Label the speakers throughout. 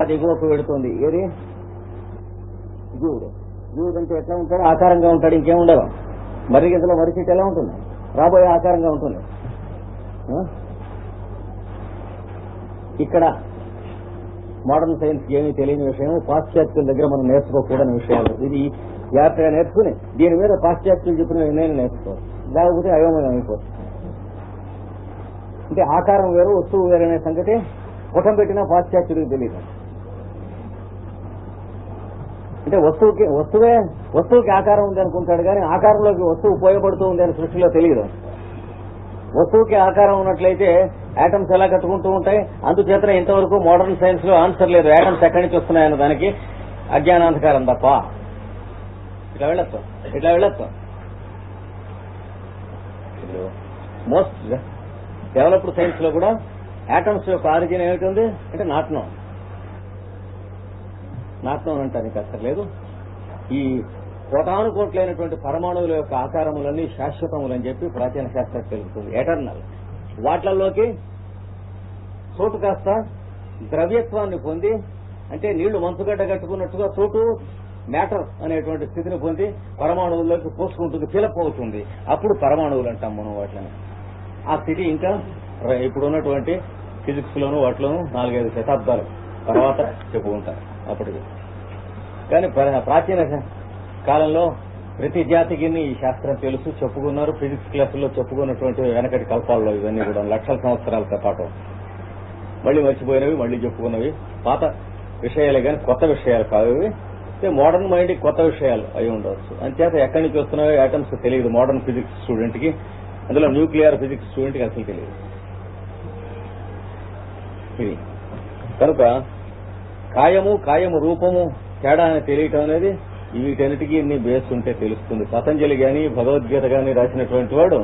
Speaker 1: దిగువకు వెడుతుంది. ఏది జీవుడు. జీవుడు అంటే ఎట్లా ఉంటాడు? ఆకారంగా ఉంటాడు, ఇంకేముండదు. మర్రి గింజలో మర్రి చెట్టు ఎలా ఉంటుంది? రాబోయే ఆకారంగా ఉంటుంది. ఇక్కడ మోడర్న్ సైన్స్ ఏమీ తెలియని విషయం, పాశ్చాత్యుల దగ్గర మనం నేర్చుకోకూడని విషయాలు. ఇది జాగ్రత్తగా నేర్చుకుని దీని మీద పాశ్చాత్యులు చెప్పిన నేను నేర్చుకోవచ్చు, లేకపోతే అయోమయం అయిపోతుంది. అంటే ఆకారం వేరు వస్తువు వేరు అనే సంగతి పుటం పెట్టినా పాశ్చాత్యుడికి తెలియదు. అంటే వస్తువుకి ఆకారం ఉంది అనుకుంటాడు, కానీ ఆకారంలోకి వస్తువు పోయబడుతూ ఉంది అని సృష్టిలో తెలియదు. వస్తువుకి ఆకారం ఉన్నట్లయితే యాటమ్స్ ఎలా కట్టుకుంటూ ఉంటాయి? అందుచేత ఇంతవరకు మోడర్న్ సైన్స్ లో ఆన్సర్ లేదు. యాటమ్స్ ఎక్కడి నుంచి వస్తున్నాయన్న దానికి అజ్ఞానాంధకారం తప్ప. ఇట్లా వెళ్ళొచ్చు. మోస్ట్ డెవలప్డ్ సైన్స్ లో కూడా యాటమ్స్ యొక్క ఆరిజిన్ ఏమిటి అంటే నాట్నం అంటానికి అక్కర్లేదు. ఈ కోటానుకోట్లైనటువంటి పరమాణువుల యొక్క ఆకారములన్నీ శాశ్వతములని చెప్పి ప్రాచీన శాస్త్రం తెలుపుతుంది. ఎటర్నల్. వాట్లలోకి చోటు కాస్త ద్రవ్యత్వాన్ని పొంది, అంటే నీళ్లు మంచుగడ్డ కట్టుకున్నట్టుగా చోటు మ్యాటర్ అనేటువంటి స్థితిని పొంది పరమాణువుల్లోకి పోసుకుంటుంది, ఫిలప్ అవుతుంది. అప్పుడు పరమాణువులు అంటాం మనం వాటిని. ఆ స్థితి ఇంకా ఇప్పుడు ఉన్నటువంటి ఫిజిక్స్ లోను వాటిలోనూ 4-5 శతాబ్దాల తర్వాత చెప్పుకుంటారు అప్పటికి. కానీ ప్రాచీన కాలంలో ప్రతి జాతికి ఈ శాస్త్రం తెలుసు, చెప్పుకున్నారు. ఫిజిక్స్ క్లాసుల్లో చెప్పుకున్నటువంటి వెనకటి కల్పాల్లో ఇవన్నీ కూడా లక్షల సంవత్సరాలతో పాటు మళ్లీ మర్చిపోయినవి, మళ్లీ చెప్పుకున్నవి పాత విషయాలే కానీ కొత్త విషయాలు కావు. మోడర్న్ మైండ్ కొత్త విషయాలు అయి ఉండవచ్చు. అంచేత ఎక్కడి నుంచి వస్తున్నాయో యాటమ్స్ తెలియదు మోడర్న్ ఫిజిక్స్ స్టూడెంట్ కి, అందులో న్యూక్లియర్ ఫిజిక్స్ స్టూడెంట్ కి అసలు తెలియదు. ఇది కనుక కాయము రూపము తేడా అని తెలియటం అనేది వీటన్నిటికీ ఇన్ని బేస్ ఉంటే తెలుస్తుంది. పతంజలి గాని భగవద్గీత గాని రాసినటువంటి వాడు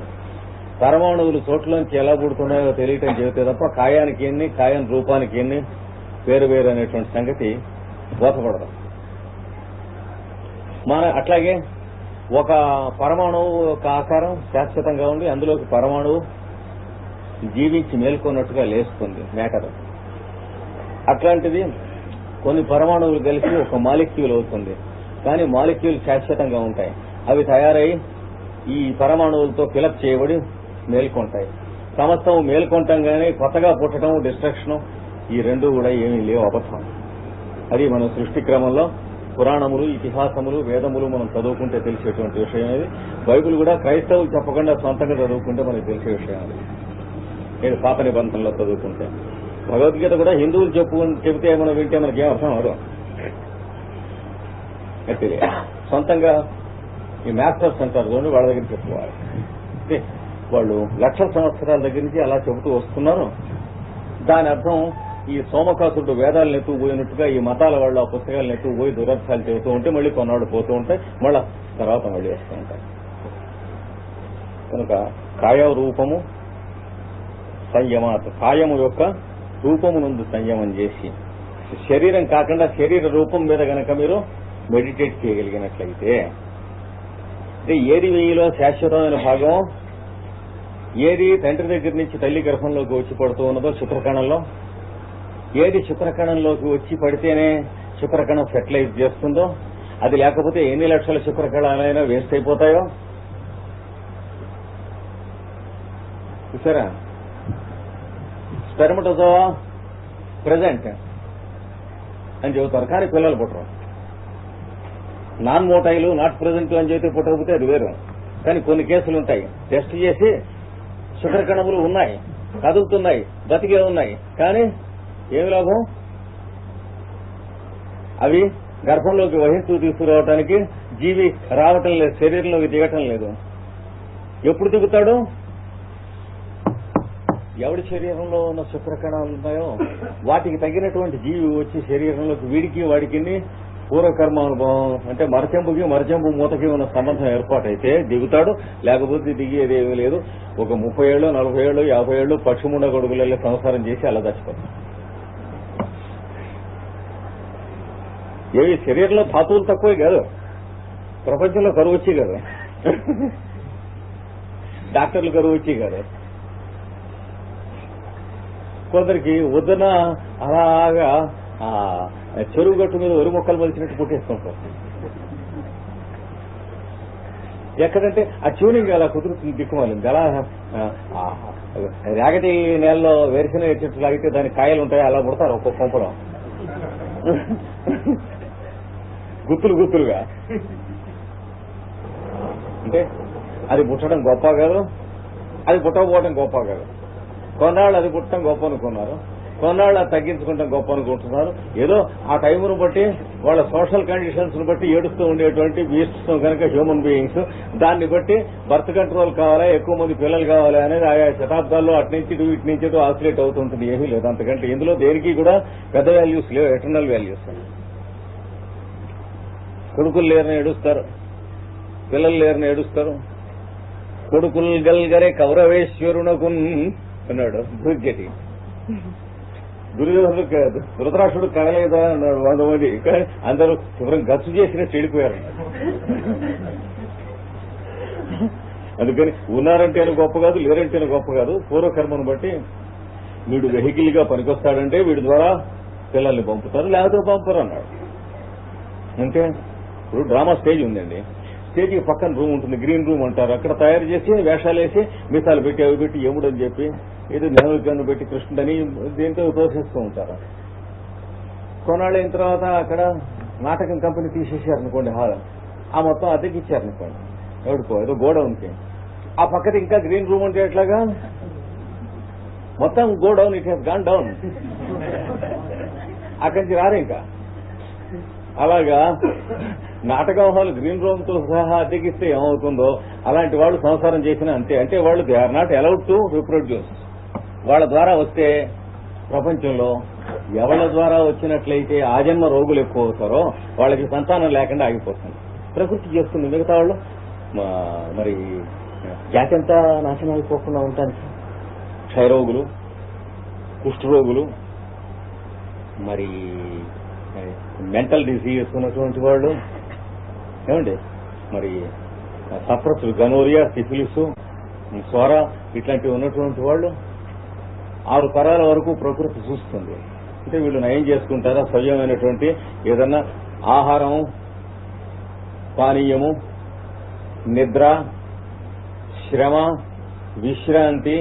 Speaker 1: పరమాణువులు చోట్లోంచి ఎలా పుడుతున్నాయో తెలియటం చెబితే తప్ప కాయానికి ఎన్ని, కాయం రూపానికి ఎన్ని వేరు అనేటువంటి సంగతి బోధపడదు. అట్లాగే ఒక పరమాణువు యొక్క ఆకారం శాశ్వతంగా ఉండి అందులోకి పరమాణువు జీవించి మేల్కొన్నట్టుగా లేస్తుంది మ్యాటర్. అట్లాంటిది కొన్ని పరమాణువులు కలిసి ఒక మాలిక్యూల్ అవుతుంది, కానీ మాలిక్యూల్ శాశ్వతంగా ఉంటాయి. అవి తయారై ఈ పరమాణువులతో ఫిలప్ చేయబడి మేల్కొంటాయి. సమస్తం మేల్కొంటాం, కొత్తగా పుట్టడం, డిస్ట్రక్షన్ ఈ రెండు కూడా ఏమీ లేవు, అబద్ధం. అది మన సృష్టి క్రమంలో పురాణములు, ఇతిహాసములు, వేదములు మనం చదువుకుంటే తెలిసేటువంటి విషయం. అది బైబిల్ కూడా క్రైస్తవులు చెప్పకుండా సొంతంగా చదువుకుంటే మనకు తెలిసే విషయం. అది నేను పాత నిబంధనలో చదువుకుంటే, భగవద్గీత కూడా హిందువులు చెబితే మనం వింటే మనకేం అర్థం అవదు. సొంతంగా ఈ మాస్టర్స్ అంటారు చూడండి, వాళ్ళ దగ్గర చెప్పుకోవాలి. వాళ్ళు లక్షల సంవత్సరాల దగ్గర నుంచి అలా చెబుతూ వస్తున్నారు. దాని అర్థం ఈ సోమకాసుడు వేదాలను ఎత్తుకుపోయినట్టుగా ఈ మతాల వాళ్ళు ఆ పుస్తకాలను ఎత్తుకుపోయి దురర్థాలు చెబుతూ ఉంటే మళ్ళీ కొన్నాళ్ళు పోతూ ఉంటాయి, మళ్ళా తర్వాత మళ్ళీ వస్తూ ఉంటాయి. కనుక కాయ రూపము సంయమాత్, కాయము యొక్క రూపము నుండి సంయమం చేసి శరీరం కాకుండా శరీర రూపం మీద గనక మీరు మెడిటేట్ చేయగలిగినట్లయితే, అంటే ఏది వెయ్యిలో శాశ్వతమైన భాగం ఏది తండ్రి దగ్గర నుంచి తల్లి గర్భంలోకి వచ్చి పడుతూ ఉన్నదో శుక్రకణంలో, ఏది శుక్రకణంలోకి వచ్చి పడితేనే శుక్రకణం ఫెర్టిలైజ్ చేస్తుందో, అది లేకపోతే ఎన్ని లక్షల శుక్రకణాలైనా వేస్ట్ అయిపోతాయో చూసారా. స్పెర్మటోజోవా ప్రెజెంట్ అని చెబుతారు, కానీ పిల్లలు పుట్టరు. నాన్ మోటైలు నాట్ ప్రెజెంట్ అని చెబితే పుట్టకపోతే అది వేరు. కానీ కొన్ని కేసులు ఉంటాయి, టెస్ట్ చేసి శుక్రకణములు ఉన్నాయి, కదులుతున్నాయి, బతికే ఉన్నాయి, కానీ ఏమి లాభం? అవి గర్భంలోకి వహిస్తూ తీసుకురావటానికి జీవి రావటం లేదు, శరీరంలోకి దిగటం లేదు. ఎప్పుడు దిగుతాడు? ఎవడి శరీరంలో ఉన్న శుక్రకణాలు ఉన్నాయో వాటికి తగినటువంటి జీవి వచ్చి శరీరంలోకి వీడికి వాడికి పూర్వకర్మ అనుభవం, అంటే మరచెంపు మూతకి ఉన్న సంబంధం ఏర్పాటైతే దిగుతాడు, లేకపోతే దిగేది ఏమీ లేదు. ఒక 30 ఏళ్ళు 40 ఏళ్ళు 50 ఏళ్ళు పక్షిముండ గొడుగులలో సంసారం చేసి అలా చచ్చిపోతాడు. ఏవి శరీరంలో ధాతువులు తక్కువే కాదు, ప్రపంచంలో కరువు వచ్చి కాదు, డాక్టర్లు కరువు వచ్చి కాదు. కొందరికి వద్దున అలాగా చెరువు గట్టు మీద వరి మొక్కలు మలిచినట్టు పుట్టేస్తుంటారు. ఎక్కడంటే ఆ ట్యూనింగ్ అలా కుదురుతుంది, దిక్కుమాలింది. అలా రాగటి నేలలో వేరుశనగ చెట్లు లాగితే దానికి కాయలు ఉంటాయి, అలా పుడతారు ఒక్కొక్క కొంపలో గుత్తులుగా. అంటే అది పుట్టడం గొప్ప కాదు, అది పుట్టకపోవడం గొప్ప కాదు. కొన్నాళ్ళు అది పుట్టడం గొప్ప అనుకున్నారు, కొన్నాళ్ళు అది తగ్గించుకుంటాం గొప్ప అనుకుంటున్నారు. ఏదో ఆ టైంను బట్టి వాళ్ళ సోషల్ కండిషన్స్ ను బట్టి ఏడుస్తూ ఉండేటువంటి బీస్ట్స్ కనుక హ్యూమన్ బీయింగ్స్, దాన్ని బట్టి బర్త్ కంట్రోల్ కావాలా, ఎక్కువ మంది పిల్లలు కావాలా అనేది ఆయా శతాబ్దాల్లో అట్నుంచి ఇటు నుంచి ఆసిలేట్ అవుతుంటుంది. ఏమీ లేదు అంతకంటే. ఇందులో దేనికి కూడా పెద్ద వాల్యూస్ లేవు, ఎటర్నల్ వాల్యూస్. కొడుకులు లేరని ఏడుస్తారు, పిల్లలు లేరని ఏడుస్తారు. కొడుకులు గల్గరే కౌరవేశ్వరునకు అన్నాడు దుర్గటి. ధృతరాష్ట్రుడు కనలేదా అన్నాడు 100 మంది. అందరూ శుభ్రం గచ్చు చేసినట్టు చెడిపోయారు. అందుకని ఉన్నారంటేనే గొప్ప కాదు, లేరంటేనే గొప్ప కాదు. పూర్వకర్మను బట్టి వీడు వెహికల్ గా పనికొస్తాడంటే వీడి ద్వారా పిల్లల్ని పంపుతారు, లేకపోతే పంపరు అన్నాడు. అంటే ఇప్పుడు డ్రామా స్టేజ్ ఉందండి, స్టేజ్కి పక్కన రూమ్ ఉంటుంది, గ్రీన్ రూమ్ అంటారు. అక్కడ తయారు చేసి వేషాలు వేసి మిసాలు పెట్టి అవి పెట్టి యముడు అని చెప్పి ఏదో నెలవికన్ను పెట్టి కృష్ణుడని దీంతో తోసేస్తూ ఉంటారు. కొన్నాళ్ళు అయిన తర్వాత అక్కడ నాటకం కంపెనీ తీసేసారనుకోండి హాల్, ఆ మొత్తం అద్దెకి ఇచ్చారనుకోండి ఎవడికో ఏదో గోడౌన్కి. ఆ పక్కన ఇంకా గ్రీన్ రూమ్ అంటే ఎట్లాగా మొత్తం godown, it has gone down. అక్కడి నుంచి రారు ఇంకా. అలాగా నాటకం హాల్ గ్రీన్ రూమ్ తో సహా అద్దెకిస్తే ఏమవుతుందో అలాంటి వాళ్ళు సంసారం చేసినా అంతే. అంటే వాళ్ళు they are not allowed to reproduce. వాళ్ళ ద్వారా వస్తే ప్రపంచంలో ఎవరి ద్వారా వచ్చినట్లయితే ఆజన్మ రోగులు ఎక్కువ అవుతారో వాళ్ళకి సంతానం లేకుండా ఆగిపోతుంది. ప్రకృతి చేస్తుంది. మిగతా వాళ్ళు మరి జాతి అంతా నాశనం అయిపోకుండా ఉంటానికి క్షయరోగులు, కుష్ఠరోగులు, మరి మెంటల్ డిసీజెస్ ఉన్నటువంటి వాళ్ళు, ఏమండి మరి సఫరసులు, గనోరియా, సిఫిలిస్, స్వర ఇట్లాంటివి ఉన్నటువంటి వాళ్ళు 6 తరాల వరకు ప్రకృతి చూస్తుంది. అంటే వీళ్ళు నయం చేసుకుంటారా సవ్యమైనటువంటి ఏదన్నా ఆహారం, పానీయము, నిద్ర, శ్రమ, విశ్రాంతి,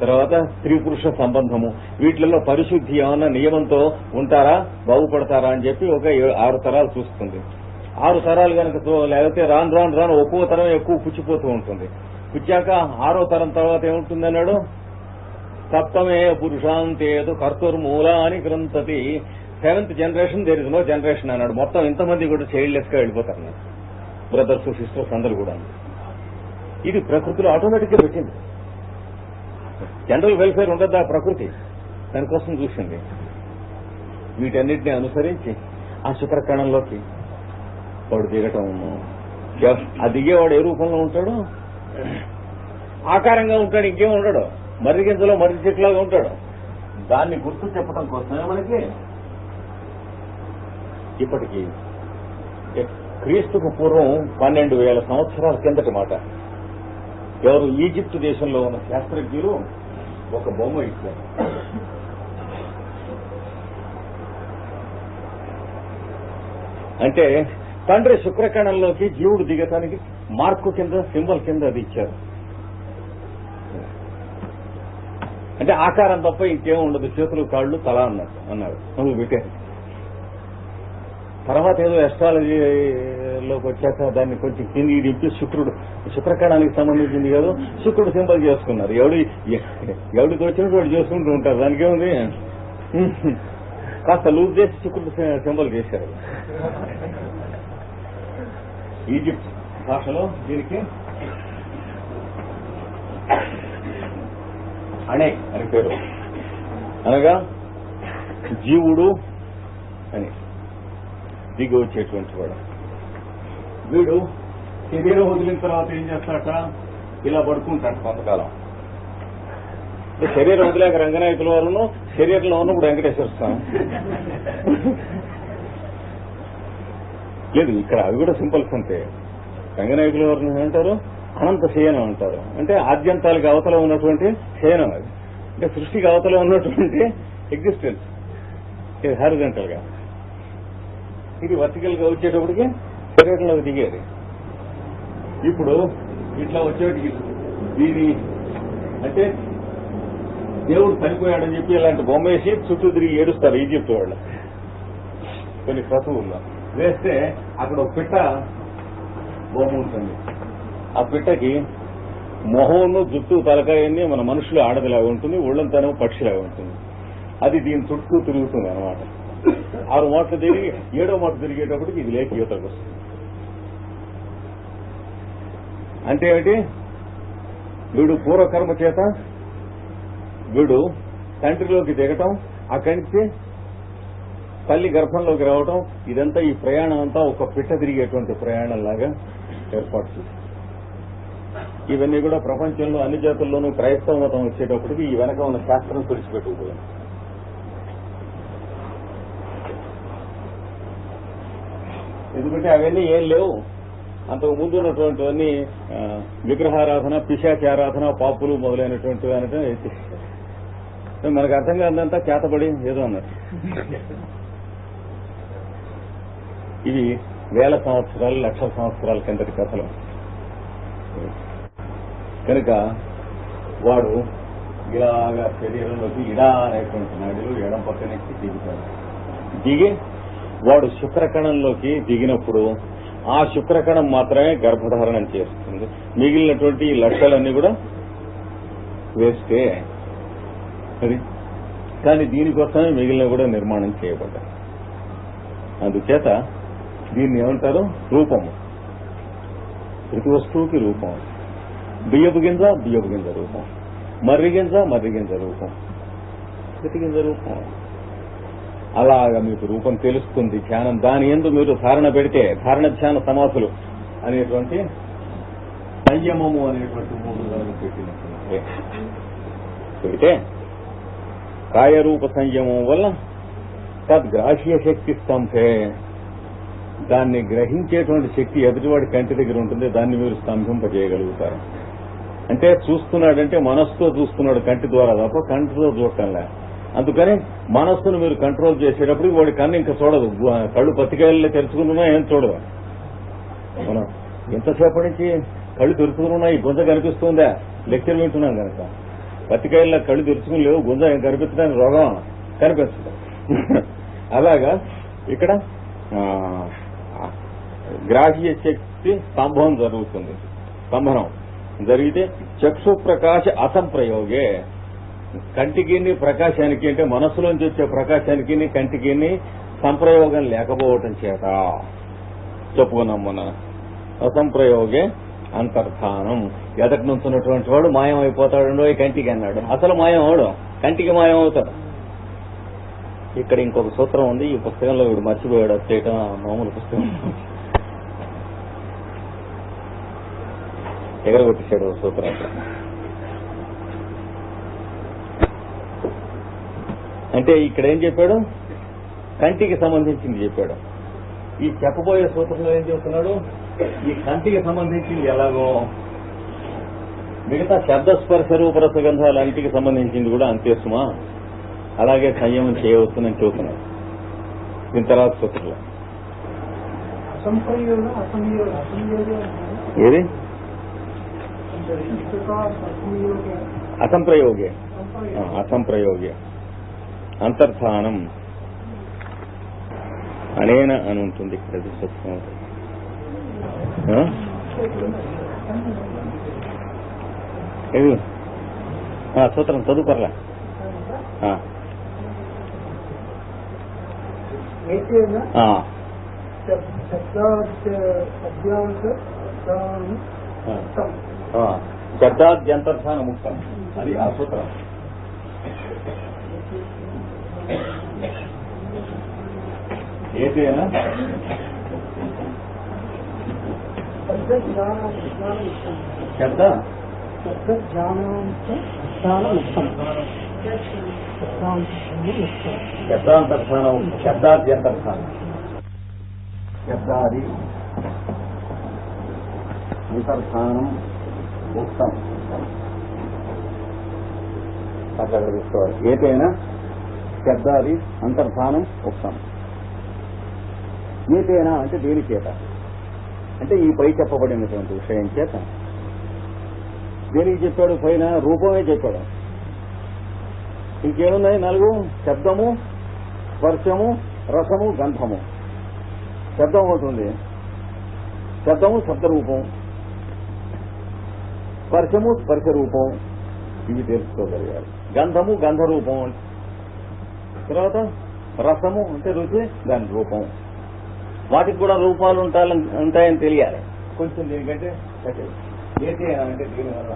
Speaker 1: తర్వాత స్త్రీ పురుష సంబంధము, వీటిల్లో పరిశుద్ధి ఏమన్నా నియమంతో ఉంటారా, బాగుపడతారా అని చెప్పి ఒక 6 తరాలు చూస్తుంది. 6 తరాలు కనుక లేకపోతే రాను ఒక్కో తరం ఎక్కువ పుచ్చిపోతూ ఉంటుంది. పుచ్చాక 6వ తరం తర్వాత ఏముంటుంది అన్నాడు, సప్తమే పురుషాంతేదు కర్తుర్మూల అని గ్రంథతి. 7th generation there is no generation అన్నాడు. మొత్తం ఇంతమంది కూడా చైల్డ్లెస్ గా వెళ్ళిపోతారు, బ్రదర్స్ సిస్టర్స్ అందరూ కూడా. ఇది ప్రకృతిలో ఆటోమేటిక్ గా పెట్టింది. జనరల్ వెల్ఫేర్ ఉండదు ఆ ప్రకృతి, దానికోసం చూసింది. వీటన్నిటిని అనుసరించి ఆ శుక్రకణంలోకి వాడు దిగటం. ఆ దిగేవాడు ఏ రూపంలో ఉంటాడు, ఆకారంగా ఉంటాడు, ఇంకేం ఉండడు. మర్రి గింజలో మర్రి చెట్లాగా ఉంటాడు. దాన్ని గుర్తు చెప్పడం కోసమే మనకి ఇప్పటికీ క్రీస్తుకు పూర్వం 12,000 సంవత్సరాల కిందటి మాట ఎవరు ఈజిప్ట్ దేశంలో ఉన్న శాస్త్రజ్ఞులు ఒక బొమ్మ ఇచ్చారు. అంటే తండ్రి శుక్రకణంలోకి జీవుడు దిగటానికి మార్కు కింద, సింబల్ కింద అది ఇచ్చారు. అంటే ఆకారం తప్ప ఇంకేం ఉండదు, చేతులు కాళ్ళు తల అన్నారు నువ్వు పెట్టారు. తర్వాత ఏదో ఎస్ట్రాలజీలోకి వచ్చాక దాన్ని కొంచెం కింది దింపి శుక్రకణానికి సంబంధించింది కాదు, శుక్రుడు సింబల్ చేసుకున్నారు. ఎవడికి వచ్చినట్టు వాడు చేసుకుంటూ ఉంటారు, దానికేముంది. కాస్త లూజ్ చేసి శుక్రుడు సింబల్ చేశారు. ఈజిప్ట్ భాషలో దీనికి అనే అని పేరు, అనగా జీవుడు అని దిగి వచ్చేటువంటి వాడు. వీడు శరీరం వదిలిన తర్వాత ఏం చేస్తాడట, ఇలా పడుకుంటాడు కొంతకాలం. శరీరం వదిలేక రంగనాయకుల వారును, శరీరంలో ఉన్నప్పుడు వెంకటేశ్వర స్వామి. లేదు ఇక్కడ అవి కూడా సింపుల్స్ అంతే. రంగనాయకుల వారిని అంటారు అనంత శయనం అంటారు. అంటే ఆద్యంతాలకు అవతల ఉన్నటువంటి శయనం. అది అంటే సృష్టికి అవతల ఉన్నటువంటి ఎగ్జిస్టెన్స్. ఇది హారిజంటల్ గా, ఇది వర్టికల్ గా వచ్చేటప్పటికి శరీరంలోకి దిగేది. ఇప్పుడు ఇట్లా వచ్చేటికి దీని అంటే దేవుడు చనిపోయాడని చెప్పి ఇలాంటి బొమ్మ వేసి చుట్టూ తిరిగి ఏడుస్తారు ఈజిప్ట్ వాళ్ళు. కొన్ని క్రతువుల్లో వేస్తే అక్కడ ఒక పిట్ట బొమ్మ ఉంటుంది. ఆ పిట్టకి మొహంను జుట్టు తలకాయని మన మనుషులు ఆడదిలాగా ఉంటుంది, ఒళ్ళంతానేమో పక్షిలాగా ఉంటుంది. అది దీని చుట్టూ తిరుగుతుంది అనమాట. 6 మాటలు తిరిగి 7వ మాట తిరిగేటప్పటికి ఇది లేక యువతకు వస్తుంది. అంటే ఏమిటి? వీడు పూర్వకర్మ చేత వీడు తండ్రిలోకి దిగటం, అక్కడి నుంచి తల్లి గర్భంలోకి రావటం, ఇదంతా ఈ ప్రయాణం అంతా ఒక పిట్ట తిరిగేటువంటి ప్రయాణం లాగా ఏర్పాటు చేసింది. ఇవన్నీ కూడా ప్రపంచంలో అన్ని జాతుల్లోనూ క్రైస్తవ మతం వచ్చేటప్పటికి ఈ వెనక ఉన్న శాస్త్రం తుడిచిపెట్టుకుపోయింది. ఎందుకంటే అవన్నీ ఏం లేవు. అంతకు ముందు ఉన్నటువంటివన్నీ విగ్రహారాధన, పిశాచారాధన, పాపులు మొదలైనటువంటివి అనటం మనకు అర్థం కాదంతా చేతబడి ఏదో అన్నట్టు. ఇవి వేల సంవత్సరాలు, లక్షల సంవత్సరాల కిందటి కథలు. కనుక వాడు ఇలాగా శరీరంలోకి ఇడా అనేటువంటి నాడులు ఎడం పక్క నుంచి దిగుతాడు. దిగి వాడు శుక్రకణంలోకి దిగినప్పుడు ఆ శుక్రకణం మాత్రమే గర్భధారణం చేస్తుంది. మిగిలినటువంటి లక్షలన్నీ కూడా వేస్తే అది. కానీ దీనికోసమే మిగిలిన కూడా నిర్మాణం చేయబడ్డాయి. అందుచేత దీన్ని ఏమంటారు? రూపము. ప్రతి వస్తువుకి రూపం. బియ్యపు గింజ రూపం, మర్రి గింజ రూపం, ప్రతి గింజ రూపం. అలాగా మీకు రూపం తెలుస్తుంది. ధ్యానం దాని యందు మీరు ధారణ పెడితే, ధారణ ధ్యాన సమాధులు అనేటువంటి సంయమము అనేటువంటి 3 పెట్టినట్టు పెడితే కాయరూప సంయమం వల్ల తద్గ్రాహ్య శక్తి స్తంభే, దాన్ని గ్రహించేటువంటి శక్తి ఎదుటివాడి కంటి దగ్గర ఉంటుంది. దాన్ని మీరు స్తంభింపజేయగలుగుతారు. అంటే చూస్తున్నాడంటే మనస్సుతో చూస్తున్నాడు, కంటి ద్వారా తప్ప కంటితో చూడటంలే. అందుకని మనస్సును మీరు కంట్రోల్ చేసేటప్పుడు వాడి కన్ను ఇంకా చూడదు. కళ్ళు పత్తికాయల్లో తెరుచుకున్నా ఏం చూడదు. మనం ఎంతసేపటి నుంచి కళ్ళు తెరుచుకున్నా ఈ గుంజ కనిపిస్తుందా? లెక్చర్ వింటున్నాం కనుక. పత్తికాయల్లో కళ్ళు తెరుచుకుని లేవు, గుంజ కనిపించడానికి రోగం కనిపిస్తుంది. అలాగా ఇక్కడ గ్రాహ్య శక్తి స్తంభనం జరుగుతుంది. స్తంభనం జరిగితే చక్షు ప్రకాశ అసంప్రయోగే, కంటికి ప్రకాశానికి అంటే మనస్సులోంచి వచ్చే ప్రకాశానికి కంటికి సంప్రయోగం లేకపోవటం చేత చెప్పుకున్నాం మొన్న. అసంప్రయోగే అంతర్ధానం. ఎదటి నుంచున్నటువంటి వాడు మాయమైపోతాడు కంటికి అన్నాడు. అసలు మాయం అవడు, కంటికి మాయం అవుతాడు. ఇక్కడ ఇంకొక సూత్రం ఉంది. ఈ పుస్తకంలో వీడు మర్చిపోయాడు చేయటం. మామూలు పుస్తకం ఎగరగొట్టేశాడు సూత్రం. అంటే ఇక్కడ ఏం చెప్పాడు? కంటికి సంబంధించింది చెప్పాడు. ఈ చెప్పబోయే సూత్రంలో ఏం చెప్తున్నాడు? ఈ కంటికి సంబంధించింది ఎలాగో మిగతా శబ్దస్పర్శ రూపరస గంధాలు అంటికి సంబంధించింది కూడా అంతే సుమా, అలాగే సంయమం చేయవచ్చునని చెబుతున్నాడు. దీని తర్వాత సూత్రంలో ఏది అసంప్రయోగే, అసంప్రయోగే అంతర్ధానం అనేన అని ఉంటుంది. ఇక్కడ సూత్రం సూత్రం చదువుకోరలా. శబ్దాద్యంతర్ధాన ముక్తం అది ఆ సూత్రం. ఏదైనా శబ్ద శబ్దాంతర్ధానం, శబ్దాద్యంతర్ధానం, శబ్దాది అంతర్ధానం ఉక్తం. అట్లా తీసుకోవాలి. ఏదైనా శబ్దాది అంతర్ధానం ఉక్తం. ఏతేనా అంటే దేని చేత, అంటే ఈ పై చెప్పబడినటువంటి విషయం చేత. దేనికి చెప్పాడు? పైన రూపమే చెప్పాడు. ఇంకేమున్నాయి? 4: శబ్దము, స్పర్శము, రసము, గంధము. శబ్దం అవుతుంది, శబ్దము శబ్దరూపం, స్పర్శము స్పర్శ రూపం, ఇవి తెలుసుకోగలిగారు. గంధము గంధరూపం, తర్వాత రసము అంటే రుచి, దాని రూపం. వాటికి కూడా రూపాలు ఉంటాయని తెలియాలి కొంచెం. దీనికంటే ఏతే అంటే దీనివల్ల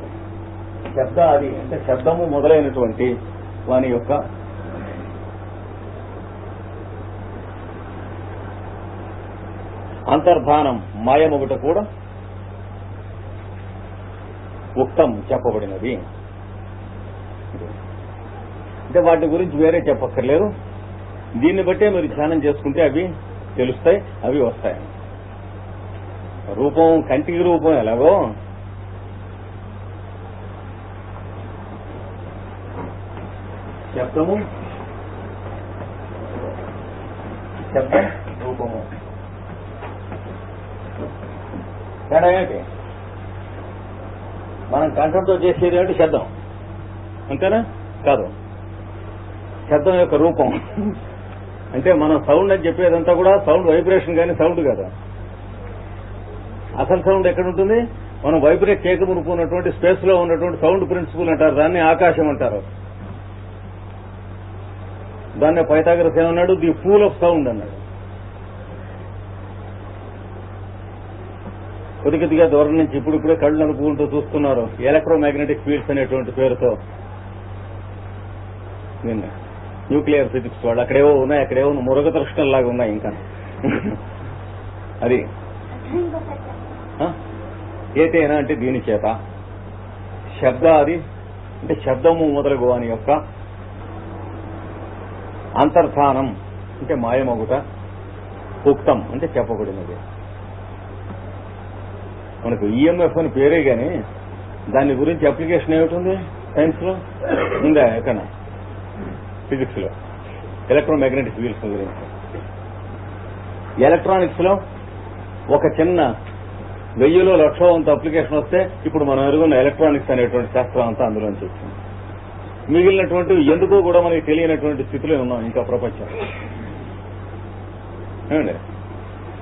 Speaker 1: శబ్దాది అంటే శబ్దము మొదలైనటువంటి వాని యొక్క అంతర్ధానం మాయమొకట కూడా ఉక్తం చెప్పబడినది. అంటే వాటి గురించి వేరే చెప్పక్కర్లేదు. దీన్ని బట్టే మీరు ధ్యానం చేసుకుంటే అవి తెలుస్తాయి, అవి వస్తాయి. రూపం, కంటికి రూపం ఎలాగో శబ్దము శబ్దం రూపము తేడా ఏంటి? మనం కంఠంతో చేసేది ఏంటి? శబ్దం, అంతేనా? కాదు, శబ్దం యొక్క రూపం. అంటే మనం సౌండ్ అని చెప్పేదంతా కూడా సౌండ్ వైబ్రేషన్ కానీ సౌండ్ కదా. అసలు సౌండ్ ఎక్కడ ఉంటుంది? మనం వైబ్రేట్ చేయకమునుకున్నటువంటి స్పేస్ లో ఉన్నటువంటి సౌండ్ ప్రిన్సిపల్ అంటారు, దాన్ని ఆకాశం అంటారు. దాన్ని పైథాగరస్ ఏమన్నాడు? ది పూల్ ఆఫ్ సౌండ్ అన్నాడు. కొద్దిగా దూరం నుంచి ఇప్పుడిప్పుడే కళ్ళు నలుపుకుంటూ చూస్తున్నారు ఎలక్ట్రోమాగ్నెటిక్ ఫీల్డ్స్ అనేటువంటి పేరుతో. నిన్న న్యూక్లియర్ ఫిజిక్స్ వాళ్ళు అక్కడేవో ఉన్నాయి, అక్కడేవో మురగతృష్ణంలాగా ఉన్నాయి. ఇంకా అది ఏతేనా అంటే దీని చేత, శబ్దాది అంటే శబ్దము మొదలగు అని యొక్క అంతర్ధానం అంటే మాయమొకట, ఉక్తం అంటే చెప్పబడినది. మనకు ఈఎంఎఫ్ అని పేరే గాని దాని గురించి అప్లికేషన్ ఏమిటి సైన్స్ లో ఉందా? ఎక్కడ? ఫిజిక్స్ లో ఎలక్ట్రోమాగ్నెటిక్ ఫీల్డ్స్ గురించి. ఎలక్ట్రానిక్స్ లో ఒక చిన్న 1000లో 1,00,000 అప్లికేషన్ వస్తే ఇప్పుడు మనం ఎరుగున్న ఎలక్ట్రానిక్స్ అనేటువంటి శాస్త్రం అంతా అందులోంచి వచ్చింది. మిగిలినటువంటి ఎందుకో కూడా మనకి తెలియనటువంటి స్థితిలో ఉన్నాం ఇంకా ప్రపంచం. ఏమండి?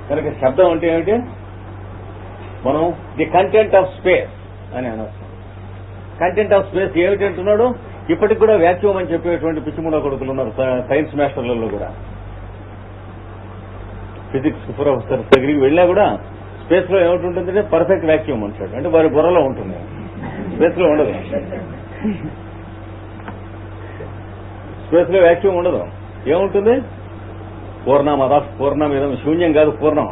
Speaker 1: కనుక శబ్దం అంటే ఏమిటి? మనం ది కంటెంట్ ఆఫ్ స్పేస్ అని అనొచ్చు. కంటెంట్ ఆఫ్ స్పేస్ ఏమిటి అంటున్నాడు? ఇప్పటికి కూడా వ్యాక్యూమ్ అని చెప్పేటువంటి పిచ్చిముడ కొడుకులు ఉన్నారు సైన్స్ మాస్టర్లలో కూడా. ఫిజిక్స్ ప్రొఫెసర్ దగ్గరికి వెళ్ళినా కూడా స్పేస్ లో ఏమిటి పర్ఫెక్ట్ వ్యాక్యూమ్ అంటాడు. అంటే వారి బుర్రలో ఉంటుంది, స్పేస్ లో ఉండదు. స్పేస్ లో వ్యాక్యూమ్ ఉండదు. ఏముంటుంది? పూర్ణమిదం, శూన్యం కాదు పూర్ణం.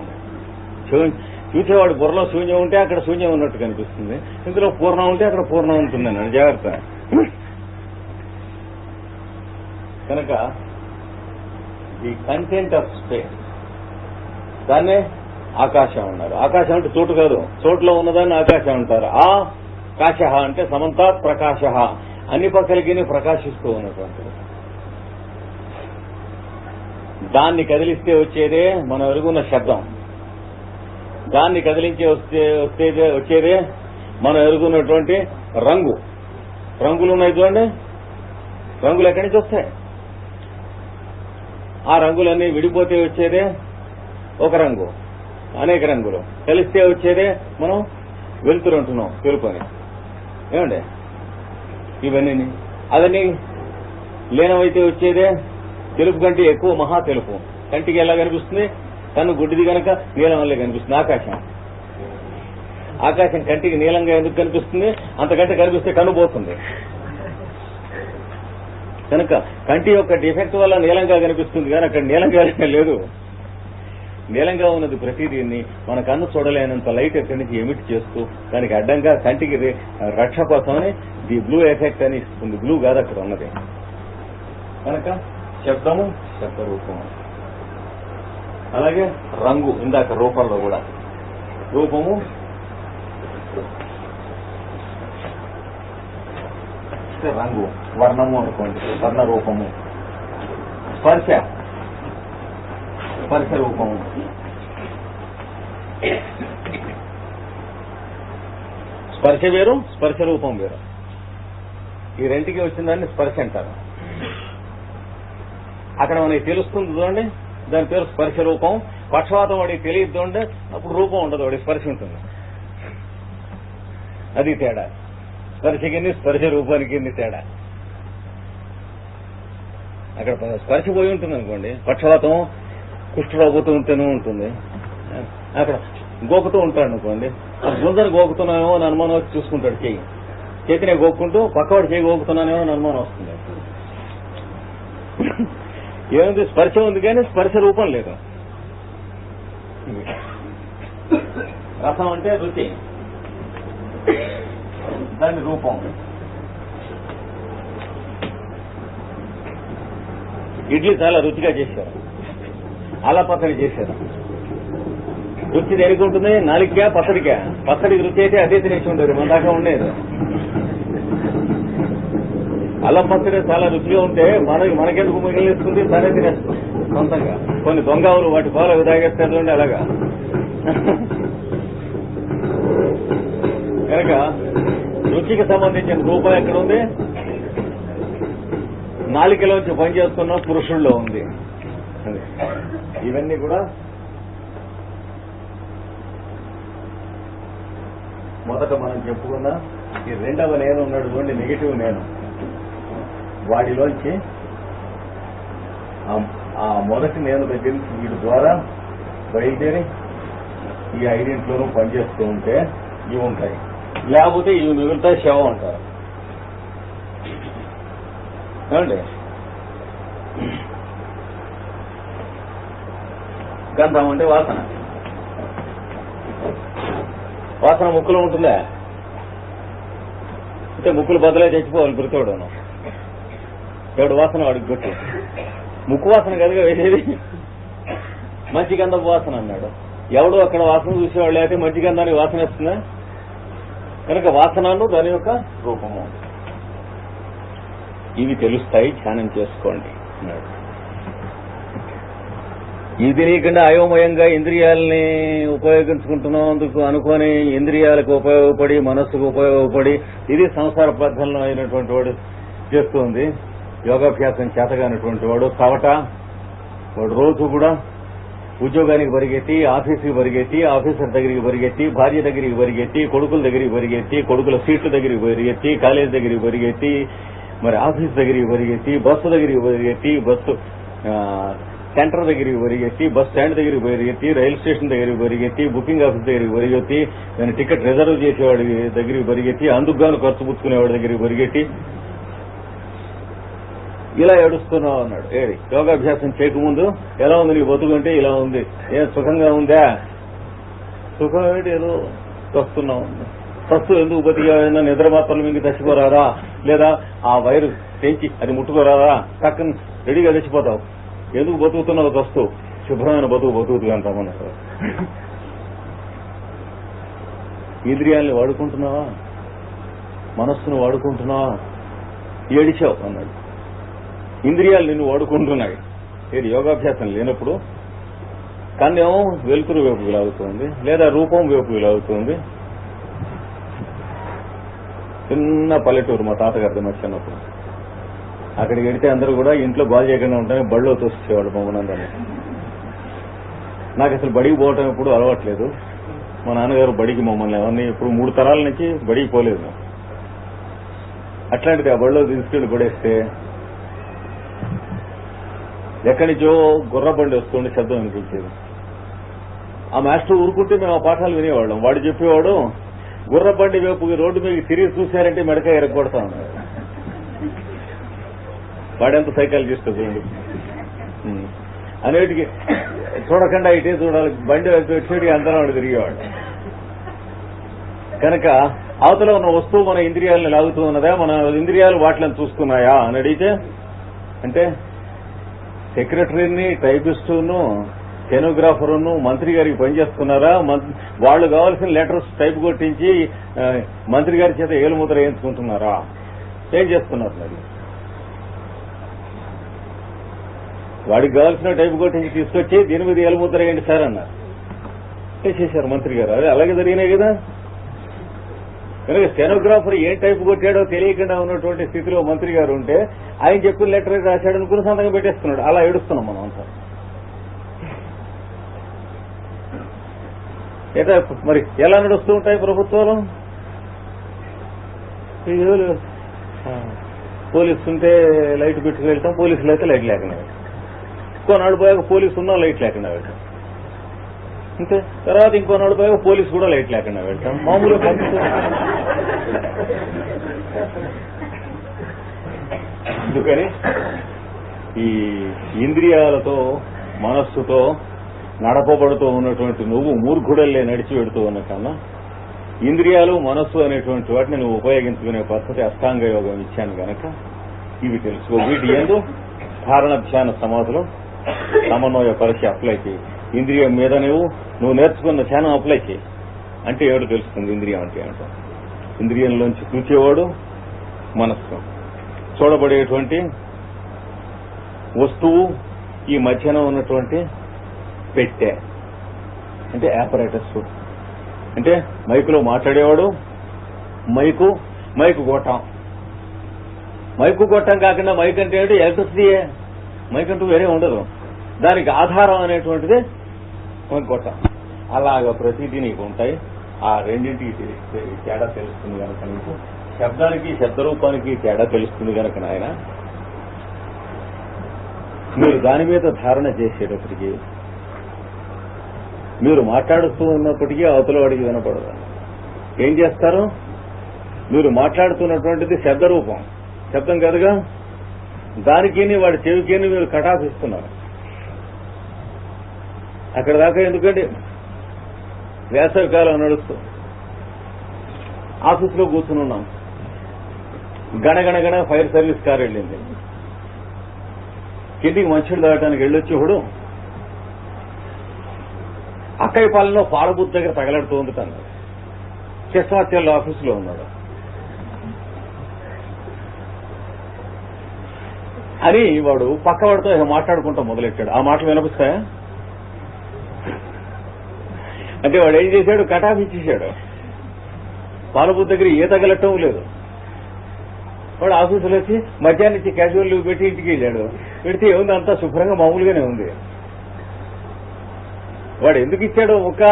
Speaker 1: చూసేవాడు బుర్రలో శూన్యం ఉంటే అక్కడ శూన్యం ఉన్నట్టు కనిపిస్తుంది, ఇందులో పూర్ణం ఉంటే అక్కడ పూర్ణం ఉంటుంది అన్నాడు. జాగ్రత్త. కనుక ది కంటెంట్ ఆఫ్ స్పేస్, దాన్నే ఆకాశం అన్నారు. ఆకాశం అంటే చోటు కాదు, చోటులో ఉన్నదాన్ని ఆకాశం అంటారు. ఆ కాశ అంటే సమంతాత్ ప్రకాశ, అన్ని పక్కలకి ప్రకాశిస్తూ ఉన్నటువంటిది. దాన్ని కదిలిస్తే వచ్చేదే మనం ఎరుగున్న శబ్దం. దాన్ని కదిలించి వచ్చేదే మనం ఎరుగున్నటువంటి రంగు. రంగులు ఉన్నాయి చూడండి, రంగులు ఎక్కడి నుంచి వస్తాయి? ఆ రంగులన్నీ విడిపోతే వచ్చేదే ఒక రంగు. అనేక రంగులు కలిస్తే వచ్చేదే మనం వెలుతురు అంటున్నాం, తెలుపు అని. ఏమండి? ఇవన్నీ అవన్నీ లీనమైతే వచ్చేదే తెలుపు కంటే ఎక్కువ మహా తెలుపు. కంటికి ఎలా కనిపిస్తుంది? కన్ను గుడ్డిది కనుక నీలం వల్లే కనిపిస్తుంది. ఆకాశం కంటికి నీలంగా ఎందుకు కనిపిస్తుంది? అంతకంటే కనిపిస్తే కన్ను పోతుంది. కనుక కంటి యొక్క డిఫెక్ట్ వల్ల నీలంగా కనిపిస్తుంది, కానీ అక్కడ నీలంగా లేదు. నీలంగా ఉన్నది ప్రతిదీన్ని మన కన్ను చూడలేనంత లైట్ ఎక్కడి నుంచి ఎమిట్ చేస్తూ దానికి అడ్డంగా కంటికి రక్ష కోసమని ది బ్లూ ఎఫెక్ట్ అని ఇస్తుంది. బ్లూ కాదు అక్కడ ఉన్నది. కనుక శబ్దము శబ్దరూపము, అలాగే రంగు ఇందాక రూపంలో కూడా రూపము రంగు, వర్ణము అనుకోండి, వర్ణ రూపము. స్పర్శ రూపం. స్పర్శ వేరు, స్పర్శ రూపం వేరు. ఈ రెంటికి వచ్చిన దాన్ని స్పర్శ అంటారు. అక్కడ మనకి తెలుస్తుంది చూడండి, దాని పేరు స్పర్శ రూపం. పక్షవాతం వాడికి తెలియదు చూడండి, అప్పుడు రూపం ఉండదు, వాడికి స్పర్శ ఉంటుంది. అది తేడా. స్పర్శకి స్పర్శ రూపానికి తేడా. అక్కడ స్పర్శ పోయి ఉంటుంది అనుకోండి, పక్షవాతం కుష్ఠరోగుతూ ఉంటేనే ఉంటుంది. అక్కడ గోకుతూ ఉంటాడు అనుకోండి, గుంజను గోకుతున్నామేమో అని అనుమానం వచ్చి చూసుకుంటాడు. చేతినే గోక్కుంటూ పక్కవాడు చేయి గోకుతున్నానేమో అని అనుమానం వస్తుంది. ఏముంది, స్పర్శ ఉంది కానీ స్పర్శ రూపం లేదు. రసం అంటే రుచి, దాని రూపం. ఇడ్లీ చాలా రుచిగా చేశారు, అలా పచ్చడి చేశారు. రుచి దేనికి ఉంటుంది? నాలుగుగా పచ్చడికా? పచ్చడికి రుచి అయితే అదే తినేసి ఉండేది, మన దాకా ఉండేది. అల్లం పచ్చడి చాలా రుచిగా ఉంటే మనకెందుకు మిగిలిస్తుంది, సరే తినేస్తుంది సొంతంగా. కొన్ని దొంగలు వాటి పాలు తాగేస్తారు అలాగా. కనుక రుచికి సంబంధించిన రూపం ఎక్కడ ఉంది? నాలికలోంచి పనిచేస్తున్న పురుషుల్లో ఉంది. ఇవన్నీ కూడా మొదట మనం చెప్పుకున్న ఈ రెండవ నేను ఉన్నాడు చూడండి, నెగిటివ్ నేను. వాడిలోంచి ఆ మొదటి నేను దగ్గర నుంచి వీడి ద్వారా బయలుదేరి ఈ ఐదింట్లోనూ పనిచేస్తూ ఉంటే ఇవి ఉంటాయి, లేకపోతే ఇవి మిగులుతాయి, శవం అంటారు. ఏమండి, గంధం అంటే వాసన. వాసన ముక్కులో ఉంటుందా? అంటే ముక్కులు బదులే తెచ్చిపోవాలి ప్రతివాడును. ఎవడు వాసన వాడికి కొట్టి, ముక్కు వాసన కనుక వేసేది మంచి గంధపు వాసన అన్నాడు. ఎవడు అక్కడ వాసన చూసేవాళ్ళు అయితే మంచి గంధానికి వాసన వస్తుందా? కనుక వాసనలు దాని యొక్క రూపము. ఇవి తెలుస్తాయి, ధ్యానం చేసుకోండి అన్నాడు. ఇది నీకుండా అయోమయంగా ఇంద్రియాలని ఉపయోగించుకుంటున్నందుకు అనుకొని ఇంద్రియాలకు ఉపయోగపడి మనస్సుకు ఉపయోగపడి ఇది సంసార బద్ధంలో అయినటువంటి వాడు చేస్తుంది. యోగాభ్యాసం చేతగానటువంటి వాడు వాడు రోజు కూడా ఉద్యోగానికి పరిగెత్తి, ఆఫీసుకి పరిగెత్తి, ఆఫీసర్ దగ్గరికి పరిగెత్తి, భార్య దగ్గరికి పరిగెత్తి, కొడుకుల దగ్గరికి పరిగెత్తి, కొడుకుల సీట్ల దగ్గరికి పరిగెత్తి, కాలేజ్ దగ్గరికి పరిగెత్తి, మరి ఆఫీస్ దగ్గరికి పరిగెత్తి, బస్సు దగ్గరికి పరిగెత్తి, బస్సు సెంటర్ దగ్గరికి పరిగెత్తి, బస్ స్టాండ్ దగ్గరికి పరిగెత్తి, రైలు స్టేషన్ దగ్గరికి పరిగెత్తి, బుకింగ్ ఆఫీస్ దగ్గరికి పరిగెత్తి, దాని టికెట్ రిజర్వ్ చేసేవాడి దగ్గరికి పరిగెత్తి, అందుకుగాను ఖర్చు పుచ్చుకునేవాడి దగ్గరికి పరిగెత్తి ఇలా ఏడుస్తున్నావు అన్నాడు. యోగాభ్యాసం చేయకముందు ఎలా ఉంది నీ బతుకుంటే ఇలా ఉంది, ఏం సుఖంగా ఉందా? సుఖం ఏంటి, ఏదో వస్తున్నావు. ప్రస్తుతం ఎందుకు బతిగా? నిద్ర మాత్రం మీకు చచ్చిపోరాదా? లేదా ఆ వైరు తెంచి అది ముట్టుకోరాదా? పక్కన రెడీగా చచ్చిపోతావు. ఎందుకు బతుకుతున్నావు? వస్తూ శుభ్రమైన బతుకుతుంది అంటామన్నారు. ఇంద్రియాల్ని వాడుకుంటున్నావా? మనస్సును వాడుకుంటున్నావా? ఏడిచావు అన్నాడు. ఇంద్రియాలు నిన్ను వాడుకుంటున్నాయి. ఇది యోగాభ్యాసం లేనప్పుడు కన్నేమో వెలుతురు వైపుకి లాగుతుంది, లేదా రూపం వైపుకి లాగుతుంది. చిన్న పల్లెటూరు మా తాతగారిది మర్చినప్పుడు. అక్కడికి వెడితే అందరూ కూడా ఇంట్లో బాగా చేయకుండా ఉంటాయి, బడిలో తోసేవాడు మమ్మల్ని అందరినీ. నాకు అసలు బడికి పోవటం ఎప్పుడు అలవాట్లేదు. మా నాన్నగారు బడికి మమ్మల్ని ఎవరిని ఇప్పుడు 3 తరాల నుంచి బడికి పోలేదు. అట్లాంటిది ఆ బడిలో తీసుకెళ్లి పడేస్తే ఎక్కడి నుంచో గుర్రబండి వస్తుండే శబ్దం అనిపించేది. ఆ మాస్టర్ ఊరుకుంటే మేము ఆ పాఠాలు వినేవాళ్ళం. వాడు చెప్పేవాడు, గుర్రబండి వైపు రోడ్డు మీద తిరిగి చూశారంటే మెడకాయ ఎరగొడతా ఉన్నాడు. వాడెంత సైకాలజిస్ట్ చూడండి. అనేటికి చూడకుండా ఇటే చూడాలి, బండి వచ్చేటికి అందరం వాడు తిరిగేవాడు. కనుక అవతల ఉన్న వస్తువు మన ఇంద్రియాలను లాగుతూ ఉన్నదా, మన ఇంద్రియాలు వాటిని చూస్తున్నాయా అని అడిగితే, అంటే సెక్రటరీని, టైపిస్టును, స్టెనోగ్రాఫరును మంత్రి గారికి పనిచేస్తున్నారా? వాళ్ళు కావాల్సిన లెటర్స్ టైప్ కొట్టించి మంత్రి గారి చేత ఏలుముద్ర వేయించుకుంటున్నారా? ఏం చేస్తున్నారు? మరి వాడికి కావాల్సిన టైపు కొట్టించి తీసుకొచ్చి దీని మీద ఏలుముద్ర వేయండి సార్ అన్నారు. చేశారు మంత్రి గారు. అదే అలాగే జరిగినాయి కదా. కనుక స్టెనోగ్రాఫర్ ఏం టైపు కొట్టాడో తెలియకుండా ఉన్నటువంటి స్థితిలో మంత్రి గారు ఉంటే ఆయన చెప్పిన లెటర్ రాశాడు అనుకుని సంతకం పెట్టేస్తున్నాడు. అలా ఏడుస్తున్నాం మనం అంతా. మరి ఎలా నడుస్తూ ఉంటాయి ప్రభుత్వాలు? పోలీసు ఉంటే లైట్ పెట్టుకు వెళ్తాం, పోలీసులు అయితే లైట్ లేకుండా వెళ్తాం. ఇంకోనాడు పోయాక పోలీసు ఉన్నా లైట్ లేకుండా వెళ్తాం. అంతే. తర్వాత ఇంకోనాడు పోయాక పోలీసు కూడా లైట్ లేకుండా వెళ్తాం. మామూలుగా అందుకని ఈ ఇంద్రియాలతో మనస్సుతో నడపబడుతూ ఉన్నటువంటి నువ్వు మూర్ఖుడల్లే నడిచి పెడుతూ ఉన్న కన్నా ఇంద్రియాలు మనస్సు అనేటువంటి వాటిని నువ్వు ఉపయోగించుకునే పద్ధతి అష్టాంగ యోగం ఇచ్చాను గనక ఇవి తెలుసుకో. వీటి యందు ధారణ ధ్యాన సమాధిలో సమన్వయపరిచి అప్లై చేయి. ఇంద్రియం మీద నువ్వు నేర్చుకున్న ధ్యానం అప్లై చేయి. అంటే ఏమిటో తెలుస్తుంది ఇంద్రియం అంటే ఏమిటో. ఇంద్రియంలోంచి చూచేవాడు మనస్సు. చూడబడేటువంటి వస్తువు ఈ మధ్యన ఉన్నటువంటి పెట్టె అంటే యాపరేటస్. అంటే మైకులో మాట్లాడేవాడు మైకు గొట్టం. మైకు గొట్టం కాకుండా మైక్ అంటే ఏంటి? ఎలక్ట్రిసిటీయే. మైక్ అంటూ వేరే ఉండదు. దానికి ఆధారం అనేటువంటిది మైకు గొట్టం. అలాగా ప్రతిదీ నీకు ఉంటాయి. ఆ రెండింటికి తేడా తెలుస్తుంది కనుక నీకు శబ్దానికి శబ్దరూపానికి తేడా తెలుస్తుంది కనుక నాయన మీరు దాని మీద ధారణ చేసేటప్పటికీ మీరు మాట్లాడుతూ ఉన్నప్పటికీ అవతల వాడికి వినపడదు. ఏం చేస్తారు? మీరు మాట్లాడుతున్నటువంటిది శబ్దరూపం, శబ్దం కాదుగా. దానికి వాడి చెవికి మీరు కటాఫిస్తున్నారు. అక్కడ దాకా ఎందుకంటే వేసవికాలం నడుస్తూ ఆఫీసులో కూర్చుని ఉన్నాం. గణగణగణ ఫైర్ సర్వీస్ కార్ వెళ్ళింది. కిందికి మంచినీళ్ళు తాగడానికి వెళ్ళొచ్చి ఇప్పుడు అక్కయ్యపాలెంలో పాలబూత్ దగ్గర తగలడుతూ ఉంది తను. కృష్ణమాచార్యుల ఆఫీసులో ఉన్నాడు అని వాడు పక్కవాడితో మాట్లాడుకుంటూ మొదలెట్టాడు. ఆ మాటలు వినిపిస్తాయా? అంటే వాడు ఏం చేశాడు? కటాఫ్ ఇచ్చేశాడు. పాలబూత్ దగ్గర ఏ తగలటం లేదు. వాడు ఆఫీసులో వచ్చి మధ్యాహ్నం నుంచి క్యాజువల్ లీవ్ పెట్టి ఇంటికి వెళ్ళాడు. పెడితే ఏముంది? అంతా శుభ్రంగా మామూలుగానే ఉంది. వాడు ఎందుకు ఇచ్చాడు? ఒక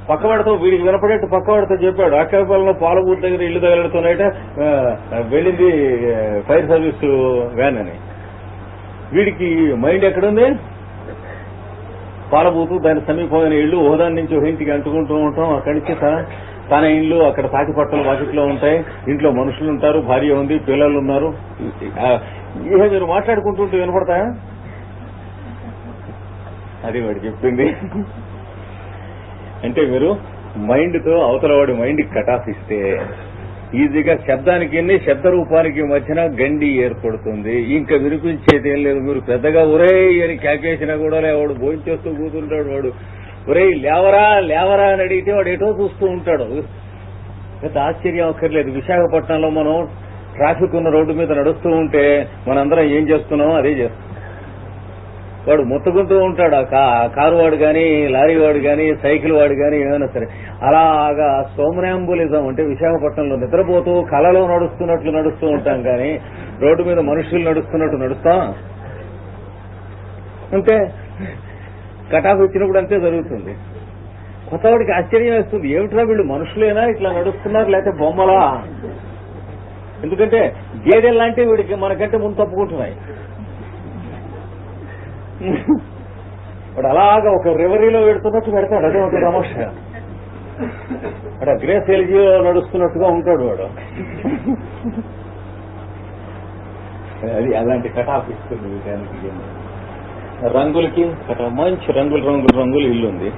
Speaker 1: పక్కవాడితో వీడికి వినపడేట్టు పక్కవాడితో చెప్పాడు. అక్కడిపాలెంలో పాలబూత్ దగ్గర ఇల్లు తగలడుతున్నాయట, వెళ్ళింది ఫైర్ సర్వీస్ వ్యాన్ అని. వీడికి మైండ్ ఎక్కడుంది? పాలబూతు, దాని సమీపమైన ఇల్లు, ఓదాని నుంచి ఒక ఇంటికి అంటుకుంటూ ఉంటాం. అక్కడి నుంచి తన ఇల్లు, అక్కడ తాటి పట్టలు వాకిట్లో ఉంటాయి. ఇంట్లో మనుషులు ఉంటారు, భార్య ఉంది, పిల్లలు ఉన్నారు. ఇక మీరు మాట్లాడుకుంటుంటూ వినపడతాయా? అది వాడు చెప్పింది. అంటే మీరు మైండ్తో అవతల వాడి మైండ్కి కటాఫ్ ఇస్తే ఈజీగా శబ్దానికి శబ్ద రూపానికి మధ్యన గండి ఏర్పడుతుంది. ఇంకా వినిపించేది ఏం లేదు. మీరు పెద్దగా ఒరే అని కేకేసినా కూడా వాడు భోంచేస్తూ కూతుంటాడు. వాడు ఒరే లేవరా లేవరా అని అడిగితే వాడు ఎటో చూస్తూ ఉంటాడు. పెద్ద ఆశ్చర్యం అక్కర్లేదు. విశాఖపట్నంలో మనం ట్రాఫిక్ ఉన్న రోడ్డు మీద నడుస్తూ ఉంటే మనందరం ఏం చేస్తున్నామో అదే చేస్తున్నాం. వాడు మొత్తుకుంటూ ఉంటాడు. కారు వాడు కానీ, లారీ వాడు కానీ, సైకిల్ వాడు కానీ, ఏమైనా సరే. అలాగా సోమనాంబులిజం అంటే విశాఖపట్నంలో నిద్రపోతూ కళలో నడుస్తున్నట్లు నడుస్తూ ఉంటాం. కానీ రోడ్డు మీద మనుషులు నడుస్తున్నట్టు నడుస్తాం. అంతే. కటాఫ్ ఇచ్చినప్పుడు అంతే జరుగుతుంది. కొత్తవాడికి ఆశ్చర్యం వేస్తుంది. ఏమిట్రా వీళ్ళు మనుషులేనా ఇట్లా నడుస్తున్నారు, లేకపోతే బొమ్మలా? ఎందుకంటే గేదెల్లాంటి వీడికి మనకంటే ముందు తప్పుకుంటున్నాయి. వాడు అలాగా ఒక రివరీలో పెడుతున్నట్టు పెడతాడు. అదే ఒక తమాషా. అక్కడ గ్రేస్ ఎల్జీలో నడుస్తున్నట్టుగా ఉంటాడు వాడు. అది అలాంటి కటాఫ్ ఇస్తుంది. రంగులకి మంచి రంగులు ఇల్లు ఉంది.